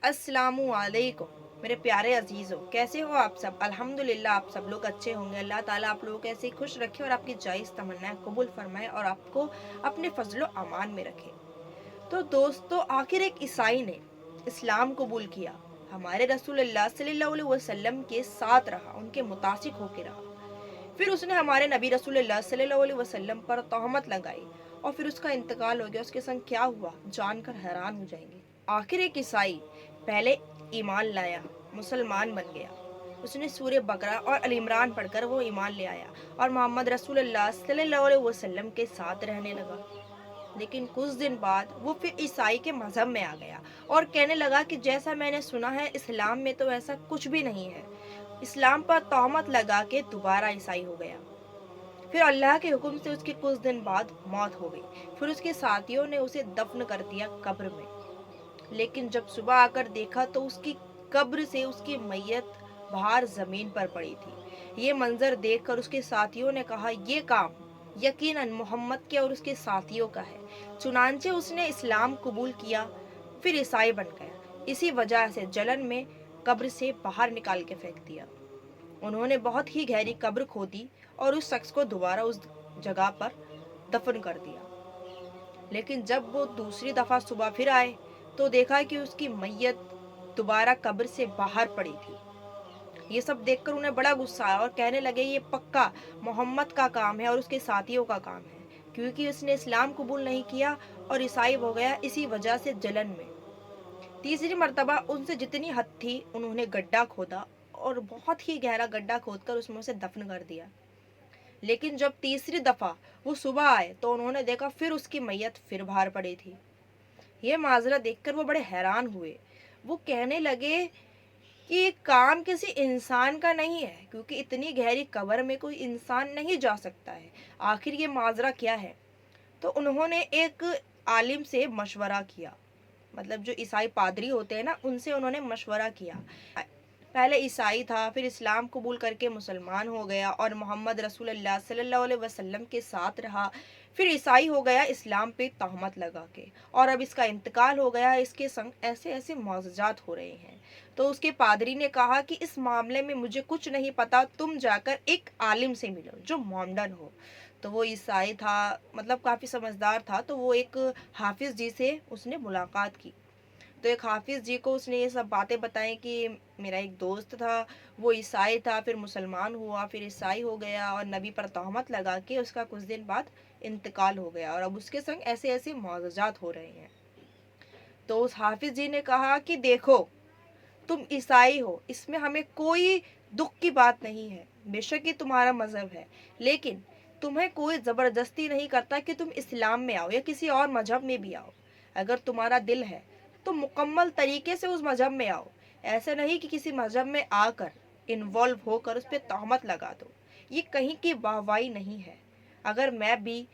अस्सलामु अलैकुम मेरे प्यारे अजीज़ों, कैसे हो आप सब? अल्हम्दुलिल्लाह आप सब लोग अच्छे होंगे। अल्लाह ताला आप लोगों को ऐसे ही खुश रखे और आपकी जायज़ तमन्नाएं कबूल फरमाए और आपको अपने फजलो अमान में रखे। तो दोस्तों, आखिर एक ईसाई ने इस्लाम कबूल किया, हमारे रसूलुल्लाह सल्लल्लाहु अलैहि वसल्लम के साथ रहा, उनके मुतासिक होकर रहा। फिर उसने हमारे नबी रसूलुल्लाह सल्लल्लाहु अलैहि वसल्लम पर तोहमत लगाई और फिर उसका इंतकाल हो गया। उसके संग क्या हुआ जानकर हैरान हो जाएंगे। आखिर एक ईसाई पहले ईमान लाया, मुसलमान बन गया। उसने सूर्य बकरा और अल इमरान पढ़कर वो ईमान ले आया और मोहम्मद रसूलुल्लाह सल्लल्लाहु अलैहि वसल्लम के साथ रहने लगा। लेकिन कुछ दिन बाद वो फिर ईसाई के मजहब में आ गया और कहने लगा कि जैसा मैंने सुना है इस्लाम में तो ऐसा कुछ भी नहीं है। इस्लाम पर तोहमत लगा के दोबारा ईसाई हो गया। फिर अल्लाह के हुक्म से उसके कुछ दिन बाद मौत हो गई। फिर उसके साथियों ने उसे दफन कर दिया कब्र में। लेकिन जब सुबह आकर देखा तो उसकी कब्र से उसकी मैयत बाहर जमीन पर पड़ी थी। ये मंजर देखकर उसके साथियों ने कहा, ये काम यकीनन मोहम्मद के और उसके साथियों का है। चुनांचे उसने इस्लाम कबूल किया, फिर ईसाई बन गया। इसी वजह से जलन में कब्र से बाहर निकाल के फेंक दिया। उन्होंने बहुत ही गहरी कब्र खोदी और उस शख्स को दोबारा उस जगह पर दफन कर दिया। लेकिन जब वो दूसरी दफा सुबह फिर आए तो देखा कि उसकी मैयत दोबारा कब्र से बाहर पड़ी थी। ये सब देखकर उन्हें बड़ा गुस्सा आया और कहने लगे, ये पक्का मोहम्मद का काम है और उसके साथियों का काम है, क्योंकि उसने इस्लाम कबूल नहीं किया और ईसाई हो गया। इसी वजह से जलन में तीसरी मर्तबा उनसे जितनी हद थी उन्होंने गड्ढा खोदा और बहुत ही गहरा गड्ढा खोदकर उसमें उसे दफन कर दिया। लेकिन जब तीसरी दफा वो सुबह आए तो उन्होंने देखा फिर उसकी मैयत फिर बाहर पड़ी थी। ये माजरा देखकर वो बड़े हैरान हुए। वो कहने लगे कि ये काम किसी इंसान का नहीं है, क्योंकि इतनी गहरी कब्र में कोई इंसान नहीं जा सकता है। आखिर ये माजरा क्या है? तो उन्होंने एक आलिम से मशवरा किया, मतलब जो ईसाई पादरी होते हैं ना, उनसे उन्होंने मशवरा किया। पहले ईसाई था, फिर इस्लाम कबूल करके मुसलमान हो गया और मोहम्मद रसूलुल्लाह सल्लल्लाहु अलैहि वसल्लम के साथ रहा। फिर ईसाई हो गया इस्लाम पे तहमत लगा के, और अब इसका इंतकाल हो गया। इसके संग ऐसे ऐसे मौजज़ात हो रहे हैं। तो उसके पादरी ने कहा कि इस मामले में मुझे कुछ नहीं पता, तुम जाकर एक आलिम से मिलो जो मोमडन हो। तो वो ईसाई था, मतलब काफ़ी समझदार था, तो वो एक हाफिज़ जी से उसने मुलाकात की। तो एक हाफिज़ जी को उसने ये सब बातें बताई कि मेरा एक दोस्त था, वो ईसाई था, फिर मुसलमान हुआ, फिर ईसाई हो गया और नबी पर तहमत लगा के उसका कुछ दिन बाद इंतकाल हो गया और अब उसके संग ऐसे ऐसे मुआवजात हो रहे हैं। तो उस हाफिज़ जी ने कहा कि देखो, तुम ईसाई हो, इसमें हमें कोई दुख की बात नहीं है, बेशक ये तुम्हारा मज़हब है, लेकिन तुम्हें कोई ज़बरदस्ती नहीं करता कि तुम इस्लाम में आओ या किसी और मज़हब में भी आओ। अगर तुम्हारा दिल है तो मुकम्मल तरीके से उस मज़हब में आओ। ऐसा नहीं कि किसी मज़हब में आकर इन्वॉल्व होकर उस पर तहमत लगा दो। ये कहीं की वाहवाही नहीं है। अगर मैं भी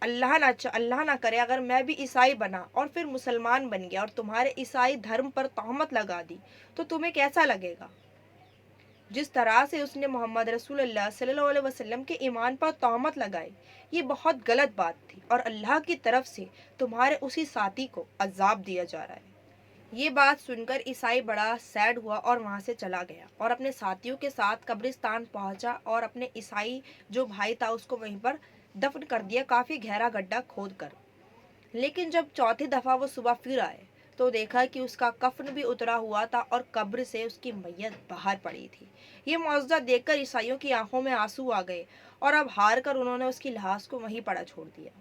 अल्लाह ना करे, अगर मैं भी ईसाई बना और फिर मुसलमान बन गया और तुम्हारे ईसाई धर्म पर तहमत लगा दी, तो तुम्हें कैसा लगेगा? जिस तरह से उसने मोहम्मद रसूलुल्लाह सल्लल्लाहु अलैहि वसल्लम के ईमान पर तहमत लगाई, ये बहुत गलत बात थी और अल्लाह की तरफ से तुम्हारे उसी साथी को अजाब दिया जा रहा है। ये बात सुनकर ईसाई बड़ा सैड हुआ और वहाँ से चला गया और अपने साथियों के साथ कब्रिस्तान पहुंचा और अपने ईसाई जो भाई था उसको वहीं पर दफन कर दिया, काफ़ी गहरा गड्ढा खोद कर। लेकिन जब चौथी दफ़ा वो सुबह फिर आए तो देखा कि उसका कफन भी उतरा हुआ था और कब्र से उसकी मैयत बाहर पड़ी थी। ये मुआवजा देखकर ईसाइयों की आंखों में आंसू आ गए और अब हार कर उन्होंने उसकी लाश को वहीं पड़ा छोड़ दिया।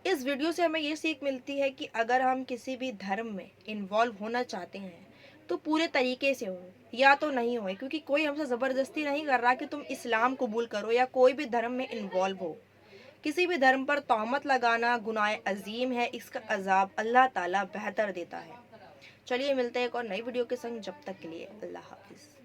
इस वीडियो से हमें ये सीख मिलती है कि अगर हम किसी भी धर्म में इन्वॉल्व होना चाहते हैं तो पूरे तरीके से हो, या तो नहीं हो, क्योंकि कोई हमसे ज़बरदस्ती नहीं कर रहा कि तुम इस्लाम कबूल करो या कोई भी धर्म में इन्वॉल्व हो। किसी भी धर्म पर तोहमत लगाना गुनाह अजीम है, इसका अजाब अल्लाह ताला बेहतर देता है। चलिए मिलते हैं एक और नई वीडियो के संग, जब तक के लिए अल्लाह हाफिज़।